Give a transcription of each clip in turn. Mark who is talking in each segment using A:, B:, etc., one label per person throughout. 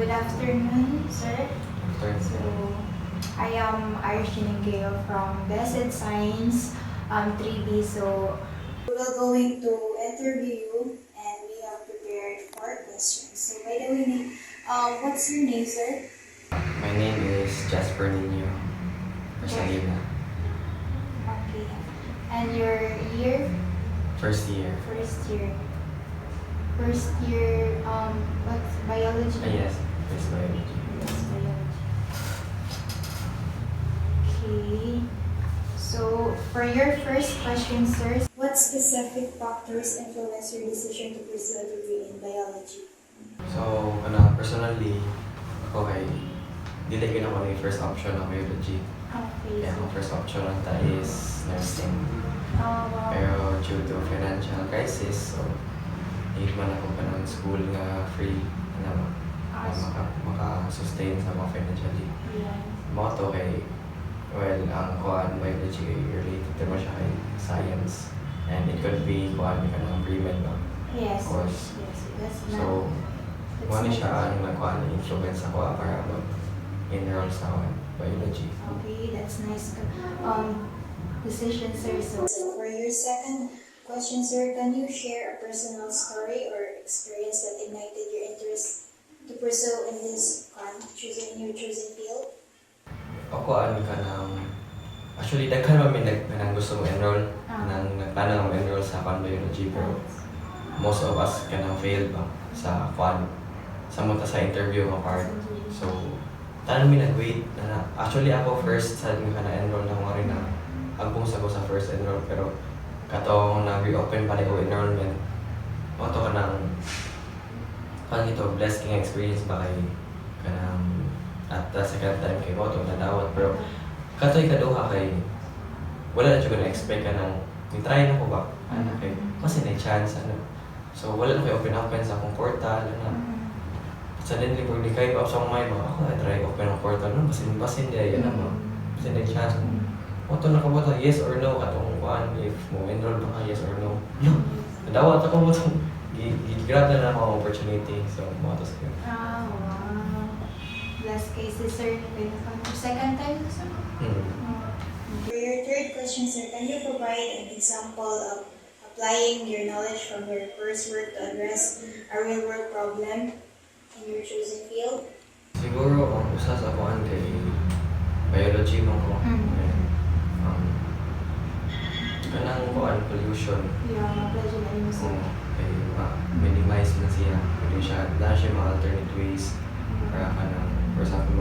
A: good afternoon, sir. So,
B: Afternoon.
A: I am Irish Chiningkeo from Blessed Science 3B. So, we're going to interview you and we have prepared 4 questions. So, by the way, what's your name, sir?
B: My name is Jasper Nino Rosalina.
A: Okay. And your year?
B: First year.
A: First year. First year, what's biology?
B: Yes, it's biology.
A: Yes, biology. Okay. So, for your first question, sir, what specific factors influence your decision to pursue a degree in biology?
B: So, personally, ako kay dili ko na ako yung first option ng biology.
A: Okay.
B: Kaya ang first option lang ta is nursing.
A: Wow.
B: Pero due to financial crisis, so need man ako pa ng school nga free na maka-sustain sa mga financially.
A: Yeah.
B: Mga to kay, well, ang kuhaan biology related naman siya kay science. And it could be kuhaan ka ng pre-med ba?
A: Yes.
B: Of course.
A: Yes. That's not.
B: So,
A: that's
B: wala
A: not-
B: siya ang nagkuhan ng influence ako para mag-enroll sa biology.
A: Okay, that's nice. Decision, sir. So, for your second question, sir, can you share a personal story or experience that ignited your interest to pursue in this in your chosen field?
B: Ako ano ka ng, actually daghan kami nang gusto mo-enroll, nang nagplano mo-enroll sa biology, pero most of us ka nang fail ba sa sa munta sa interview nga part. So, tanan mi nag-wait na actually ako first sa ka na-enroll na ko rin na agbong sa ko sa first enroll, pero katong na-reopen pa rin ko enrollment. Oto ka nang ito, blessed king experience ba kay kanang at the second time kay Moto na dawat, pero katoy kaduha kay wala na siya na-expect ka nang try na ko ba kay kasi na chance so wala na kayo open sa akong portal suddenly pag di kayo pa sa may mga ako na try open ang portal basin di yan naman kasi na chance Moto na kabota yes or no katong kuan if mo enroll ba ka yes or no nadawat ako mo itong grab na ako ang opportunity so mo to sa
A: Wow. Last case is, sir, second time, sir? For your third question, sir, can you provide an example of applying your knowledge from your first work to address a real-world problem in your chosen field?
B: Siguro ang usa sa kuan kay biology mo ko. Kanang kuan pollution.
A: Yeah, ma-pleasure na yun, sir.
B: Kay minimize man siya. Pwede siya, dahil siya mga alternate ways para kanang, for example,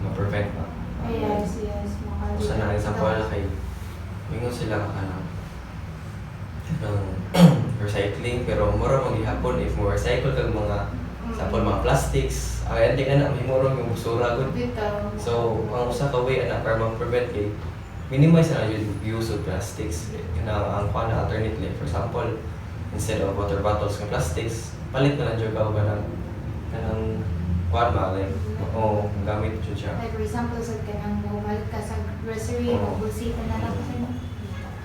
B: ma-prevent ba.
A: Yes.
B: Usa na example na kay mingon sila kanang recycling pero mura mo gihapon if mo recycle kag mga example mga plastics ay hindi na mahimurong yung basura gud. So ang usa ka way ana para ma-prevent kay minimize na yung use of plastics na ang kuan na alternately for example instead of water bottles ng plastics palit na lang jud ka kanang kuan ba like gamit jud siya.
A: Like for example, sa kanang bumalik ka sa grocery, magbusita na lang kayo.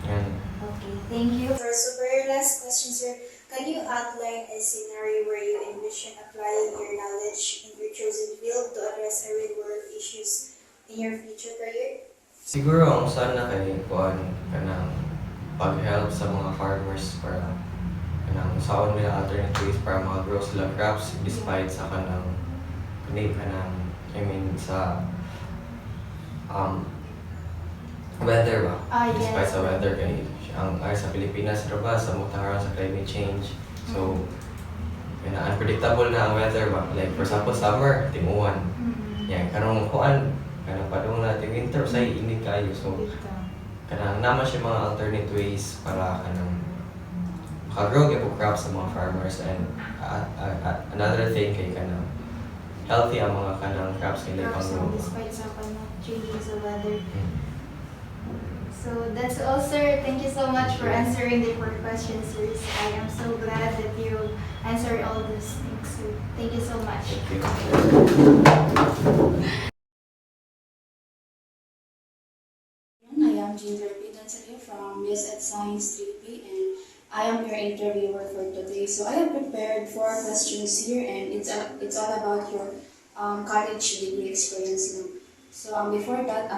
B: Yan.
A: Okay, thank you. So for your last question, sir, can you outline a scenario where you envision applying your knowledge in your chosen field to address real-world issues in your future career?
B: Siguro ang sana kay kuan kanang pag-help sa mga farmers para kanang saon nila alternate ways para mag-grow sila crops despite sa kanang sa weather ba? Despite
A: Yes.
B: sa weather kay ang ay sa Pilipinas ra ba sa mutaharan sa climate change. So unpredictable na ang weather ba? Like for example summer, timuwan. Yan karong kuan kanang padung natin winter sa init kayo. So kanang naman siya mga alternate ways para kanang makagrow gyud og crops sa mga farmers and another thing kay kanang healthy ang mga kanang crops nila pang
A: Despite sa changing sa weather. So that's all, sir. Thank you so much for answering the 4 questions, sir. I am so glad that you answered all those things, sir. Thank you so much.
B: Thank you.
C: I am Ginger P. Dansario from Blessed Science 3P and I am your interviewer for today. So I have prepared 4 questions here and it's all about your college degree experience lang. So before that,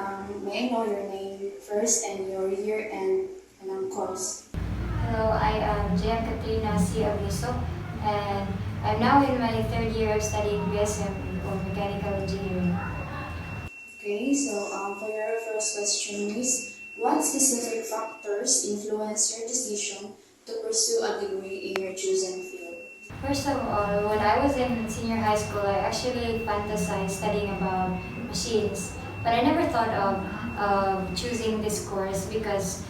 C: may I know your name first and your year and course?
D: Hello, I am Jan Katrina C. Aviso, and I'm now in my third year of studying BSME or Mechanical Engineering.
C: Okay, so for your first question is, what specific factors influence your decision to pursue a degree in your chosen field?
D: First of all, when I was in senior high school, I actually fantasized studying about machines, but I never thought of choosing this course because,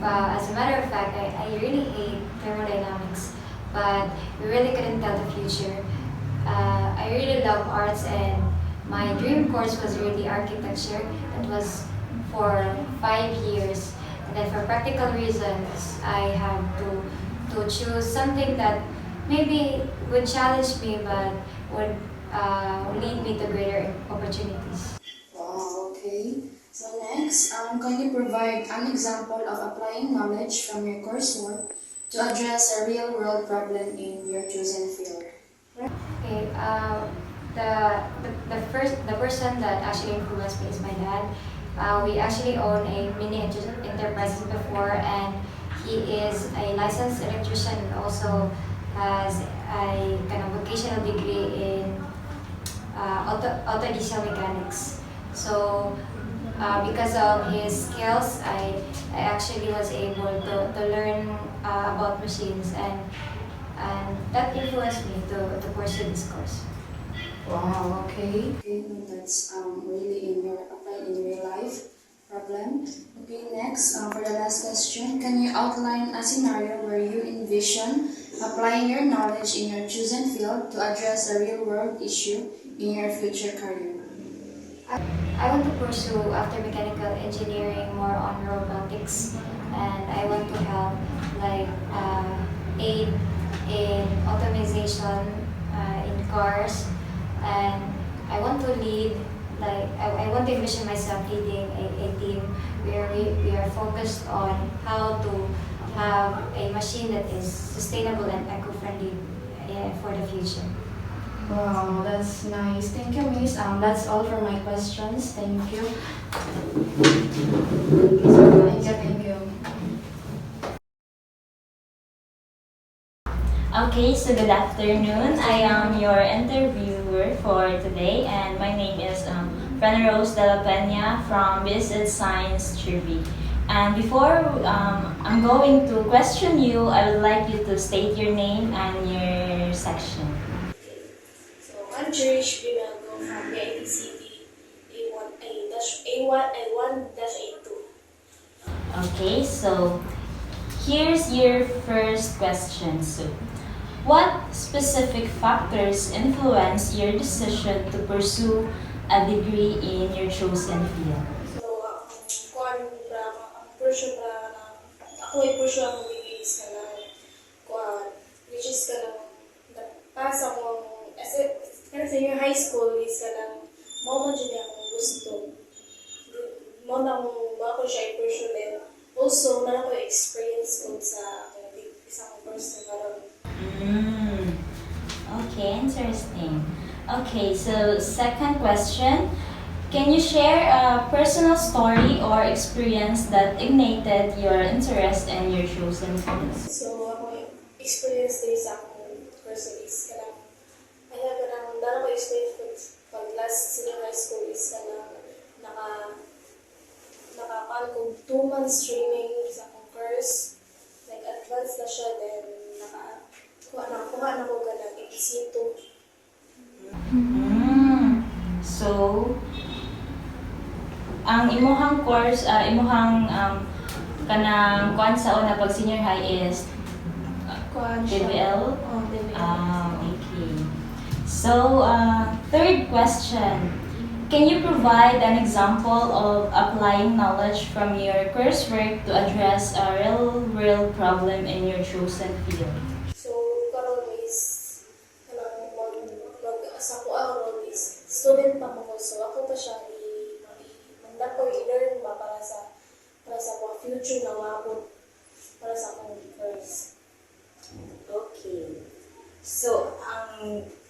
D: as a matter of fact, I really hate thermodynamics, but we really couldn't tell the future. I really love arts, and my dream course was really architecture. That was for 5 years, and then for practical reasons, I had to choose something that maybe would challenge me, but would lead me to greater opportunities.
C: Wow, okay. So next, can you provide an example of applying knowledge from your coursework to address a real-world problem in your chosen field?
D: Okay, the person that actually influenced me is my dad. We actually own a mini enterprises before, and he is a licensed electrician and also has a kind of vocational degree in auto diesel mechanics. So because of his skills, I actually was able to learn about machines, and that influenced me to pursue this course.
C: Wow, okay. Okay, no, that's really in your applied in real life problem. Okay, next, for the last question, can you outline a scenario where you envision applying your knowledge in your chosen field to address a real world issue in your future career?
D: I want to pursue after mechanical engineering more on robotics, and I want to help like aid in automation in cars, and I want to lead like I want to envision myself leading a team where we are focused on how to have a machine that is sustainable and eco-friendly for the future.
C: Wow, that's nice. Thank you, Miss. That's all for my questions. Thank you. Thank you.
E: Okay, so good afternoon. I am your interviewer for today, and my name is Fran Rose de la Peña from Business Science Trivia. And before I'm going to question you, I would like you to state your name and your section.
F: So I'm Cherish Binalgo from the ITCT A1-A2.
E: Okay, so here's your first question, Sue. What specific factors influence your decision to pursue a degree in your chosen field?
F: So kuan ang pursue pra na ako i-pursue ang degrees ka na kuan which is ka na pass akong kasi senior high school is ka na mo man jud akong gusto mo na mo ako siya i-pursue din also na ako experience ko sa akong isang course na karon.
E: Okay, interesting. Okay, so second question. Can you share a personal story or experience that ignited your interest in your chosen field?
F: So ako experience din sa akong course is ka na kaya ka na dara ko experience pag last senior high school is ka na nakapan ko 2 months training sa akong course like advanced na siya then kuha na ko ganang requisito.
E: So, ang imuhang course, imuhang kanang kuan sa una pag senior high is
F: Kuha siya.
E: TVL?
F: TVL.
E: Okay. So, third question. Can you provide an example of applying knowledge from your coursework to address a real-world problem in your chosen field?
F: So karon is kanang sa ko ang role is student pa mo so ako pa siya manda ko i-learn ba para sa mga future na mabot para sa akong course.
E: Okay. So,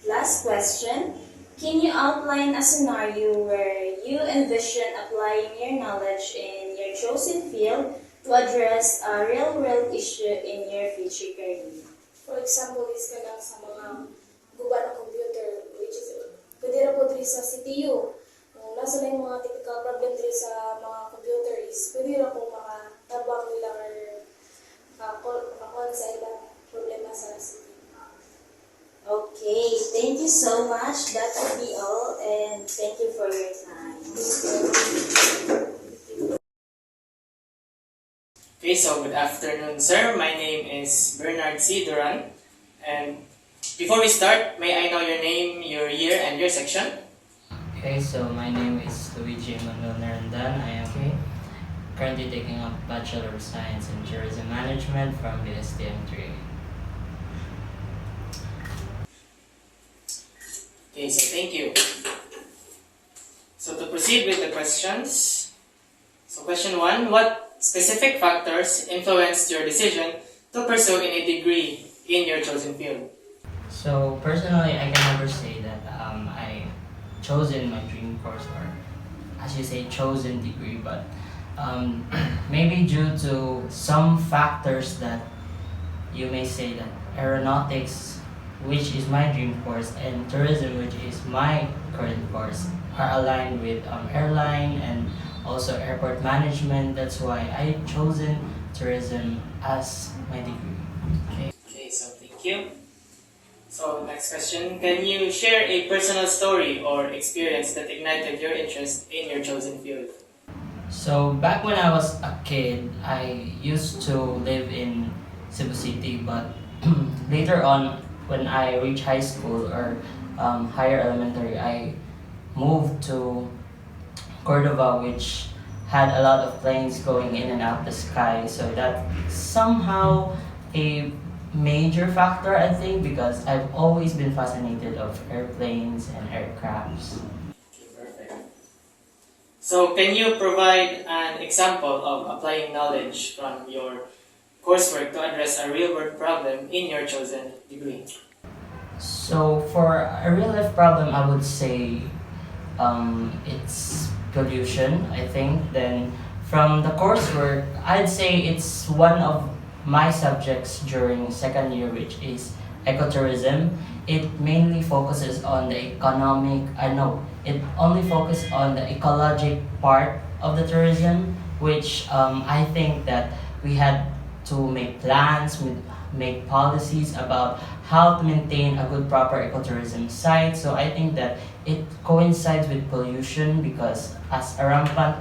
E: last question. Can you outline a scenario where you envision applying your knowledge in your chosen field to address a real-world issue in your future career?
F: For example, is ka lang sa mga guba ng computer, which is, pwede ra po diri sa CPU. Kung nasa na yung mga typical problem diri sa mga computer is, pwede ra po makatabang nila or makakuha sa ilang problema sa CPU.
E: Okay, thank you so much. That will be all, and thank you for your time.
G: Okay, so good afternoon, sir. My name is Bernard C. Duran. And before we start, may I know your name, your year, and your section?
H: Okay, so my name is Luigi Manuel Narandan. I am currently taking up Bachelor of Science in Tourism Management from the STM3.
G: Okay, so thank you. So to proceed with the questions. So question 1, what specific factors influenced your decision to pursue in a degree in your chosen field?
H: So personally, I can never say that I chosen my dream course, or as you say, chosen degree, but maybe due to some factors that you may say that aeronautics, which is my dream course, and tourism, which is my current course, are aligned with airline and also airport management. That's why I chosen tourism as my degree.
G: Okay, so thank you. So next question, can you share a personal story or experience that ignited your interest in your chosen field?
H: So back when I was a kid, I used to live in Cebu City, but later on, when I reached high school or higher elementary, I moved to Cordova, which had a lot of planes going in and out the sky. So that somehow a major factor, I think, because I've always been fascinated of airplanes and aircrafts.
G: Okay, perfect. So can you provide an example of applying knowledge from your coursework to address a real-world problem in your chosen degree?
H: So for a real life problem, I would say it's pollution, I think. Then from the coursework, I'd say it's one of my subjects during second year, which is ecotourism. It mainly focuses on the it only focuses on the ecologic part of the tourism, which I think that we had to make plans, make policies about how to maintain a good proper ecotourism site. So I think that it coincides with pollution, because as a rampant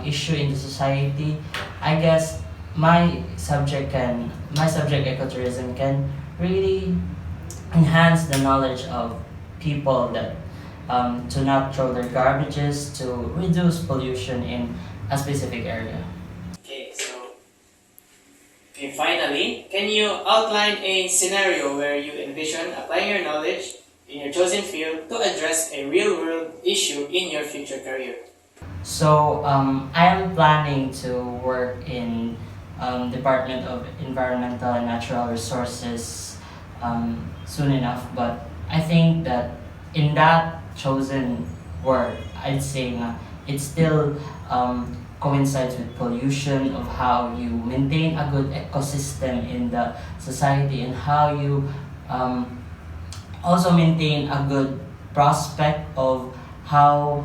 H: issue in the society, I guess my subject ecotourism can really enhance the knowledge of people that to not throw their garbages, to reduce pollution in a specific area.
G: Okay, finally, can you outline a scenario where you envision applying your knowledge in your chosen field to address a real-world issue in your future career?
H: So I am planning to work in Department of Environmental and Natural Resources soon enough, but I think that in that chosen work, I'd say it's still coincides with pollution, of how you maintain a good ecosystem in the society, and how you also maintain a good prospect of how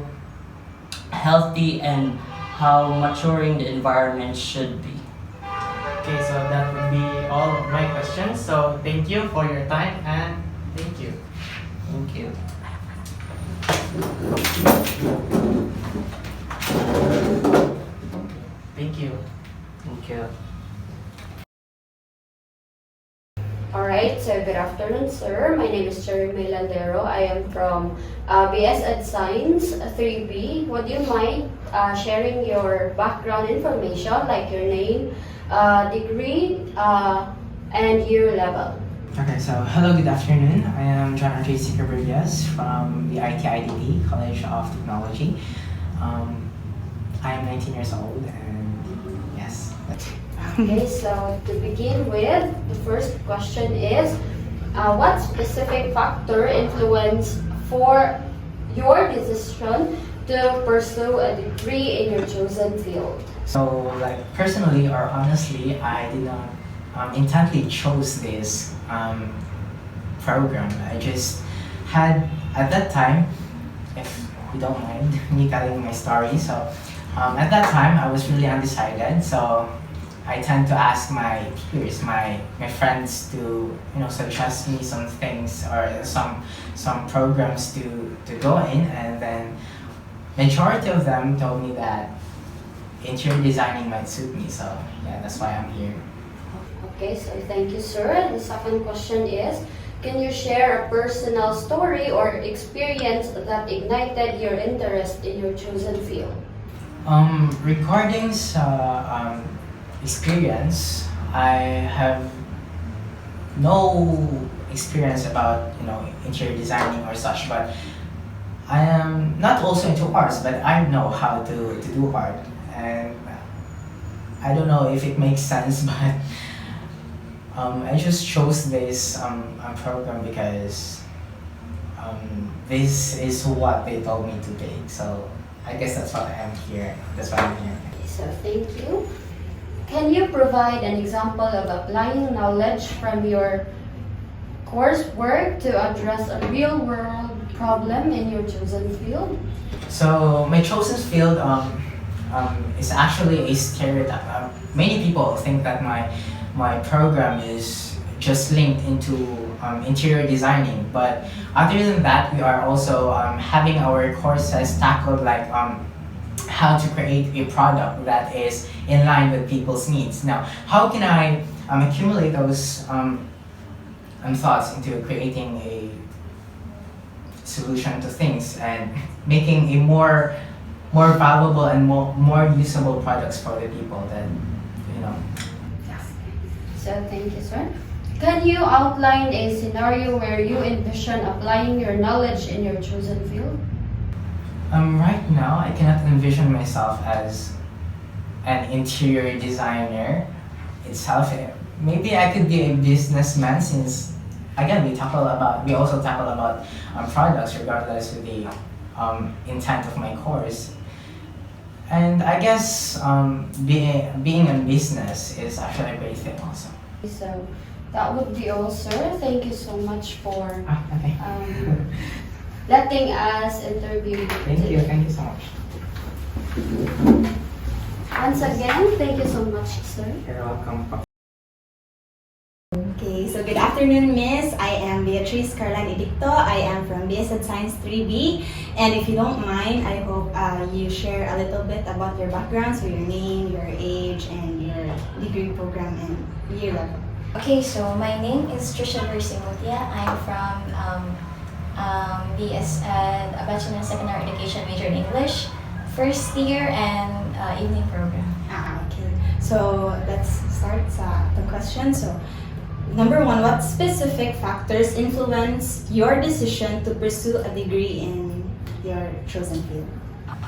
H: healthy and how maturing the environment should be.
G: Okay, so that would be all of my questions. So thank you for your time, and thank you.
H: Thank you.
G: Thank you.
H: Thank you.
I: Alright, so good afternoon, sir. My name is Cherry Landero. I am from BS Ed Science 3B. Would you mind sharing your background information, like your name, degree, and year level?
J: Okay, so hello, good afternoon. I am John Andre Sicabergas from the ITIDT College of Technology. I am 19 years old, and yes.
I: Okay, so to begin with, the first question is, what specific factor influenced your decision to pursue a degree in your chosen field?
J: So, like personally or honestly, I did not intently chose this program. I just had at that time, if you don't mind me telling my story. So, at that time, I was really undecided. So, I tend to ask my peers, my friends to suggest me some things or some programs to go in, and then majority of them told me that interior designing might suit me. So yeah, that's why I'm here.
I: Okay, so thank you, sir. The second question is, can you share a personal story or experience that ignited your interest in your chosen field?
J: Regarding sa experience, I have no experience about interior designing or such, but I am not also into arts, but I know how to do art, and I don't know if it makes sense, but I just chose this program because this is what they told me to take. So I guess that's why I'm here. That's why I'm here.
I: So thank you. Can you provide an example of applying knowledge from your coursework to address a real-world problem in your chosen field?
J: So my chosen field is actually a stereotype. Many people think that my program is just linked into interior designing, but other than that, we are also having our courses tackled like how to create a product that is in line with people's needs. Now, how can I accumulate those thoughts into creating a solution to things and making a more valuable and more usable products for the people that
I: So thank you, sir. Can you outline a scenario where you envision applying your knowledge in your chosen field?
J: Right now, I cannot envision myself as an interior designer itself. Maybe I could be a businessman, since again we also tackle about products regardless of the intent of my course. And I guess being in business is actually a great thing also.
I: So that would be all, sir. Thank you so much for
J: Okay.
I: letting us interview you
J: Thank you so much.
I: Once again, thank you so much, sir.
J: You're welcome.
K: Okay, so good afternoon, Miss. I am Beatrice Carlan Edicto. I am from BS Science 3B. And if you don't mind, I hope you share a little bit about your background, so your name, your age, and your degree program and year level.
D: Okay, so my name is Trisha Bersimutia. I'm from BS a Bachelor in Secondary Education major in English, first year and evening program.
K: Okay. So let's start the question. So number one, what specific factors influence your decision to pursue a degree in your chosen field?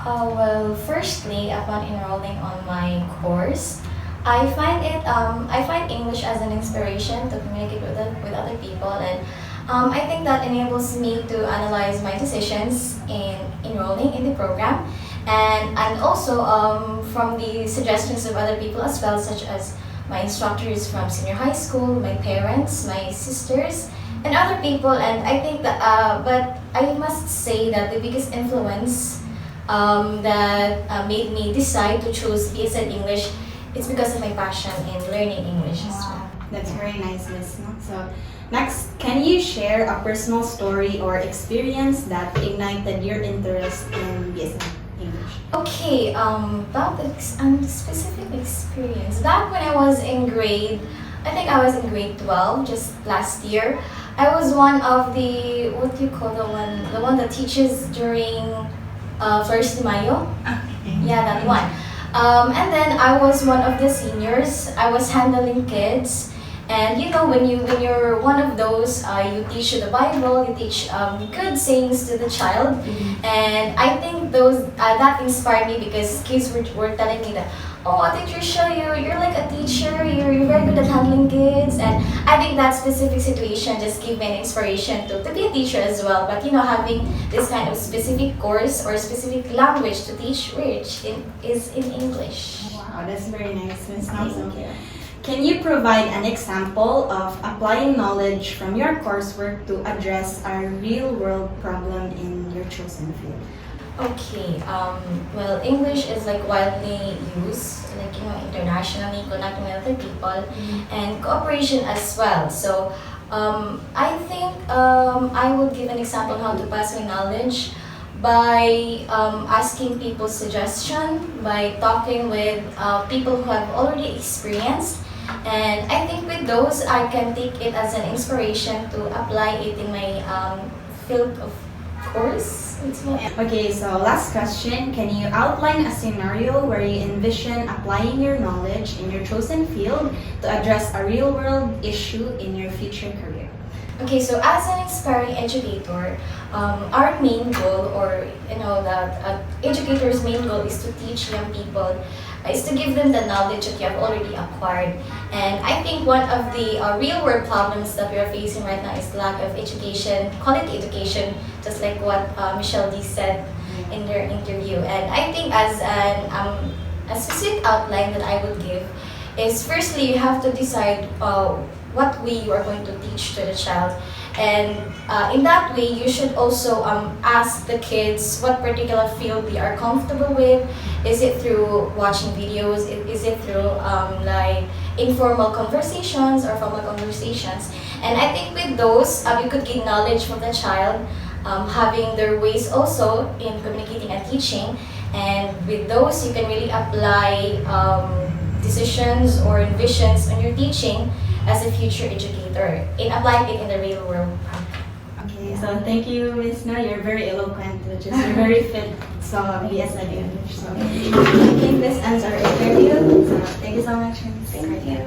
D: Well, firstly, upon enrolling on my course, I find English as an inspiration to communicate with other people, and I think that enables me to analyze my decisions in enrolling in the program, and also from the suggestions of other people as well, such as my instructors from senior high school, my parents, my sisters, and other people. And I think that, but I must say that the biggest influence that made me decide to choose BSED English, it's because of my passion in learning English as well.
K: That's very nice, Miss. No? So next, can you share a personal story or experience that ignited your interest in BSED English?
D: Okay, about the specific experience. Back when I was in grade 12, just last year, I was one of the, what do you call the one that teaches during First de Mayo? Yeah, that one. And then I was one of the seniors. I was handling kids, And you know, when you're one of those, you teach the Bible, you teach good sayings to the child, and I think those that inspired me because kids were telling me that, oh, teacher Shell, you're like a teacher, you're very good at handling kids, and I think that specific situation just gave me an inspiration to be a teacher as well. But you know, having this kind of specific course or specific language to teach which is in English.
K: Wow, that's very nice, Ms.
D: Thank
K: Thompson.
D: you.
K: Can you provide an example of applying knowledge from your coursework to address a real-world problem in your chosen field?
D: Okay, well, English is like widely used, like, you know, internationally, connecting with other people, and cooperation as well. So, I think I will give an example of how to pass my knowledge by asking people suggestion, by talking with people who have already experienced. And I think with those, I can take it as an inspiration to apply it in my field of course.
K: Okay, so last question. Can you outline a scenario where you envision applying your knowledge in your chosen field to address a real-world issue in your future career?
D: Okay, so as an inspiring educator, our main goal, or you know, that educator's main goal is to teach young people, is to give them the knowledge that you have already acquired. And I think one of the real-world problems that we are facing right now is lack of education, quality education, just like what Michelle D said in their interview. And I think as a specific outline that I would give is, firstly, you have to decide what way you are going to teach to the child. And in that way, you should also ask the kids what particular field they are comfortable with. Is it through watching videos? Is it through like informal conversations or formal conversations? And I think with those, you could gain knowledge from the child, having their ways also in communicating and teaching. And with those, you can really apply decisions or visions on your teaching as a future educator in applying it in the real world.
K: Okay, so thank you, Ms. No. You're very eloquent, which is you're very fit. So yes, I do. So I think this ends our interview. So thank you so much, Ms.
D: Thank you.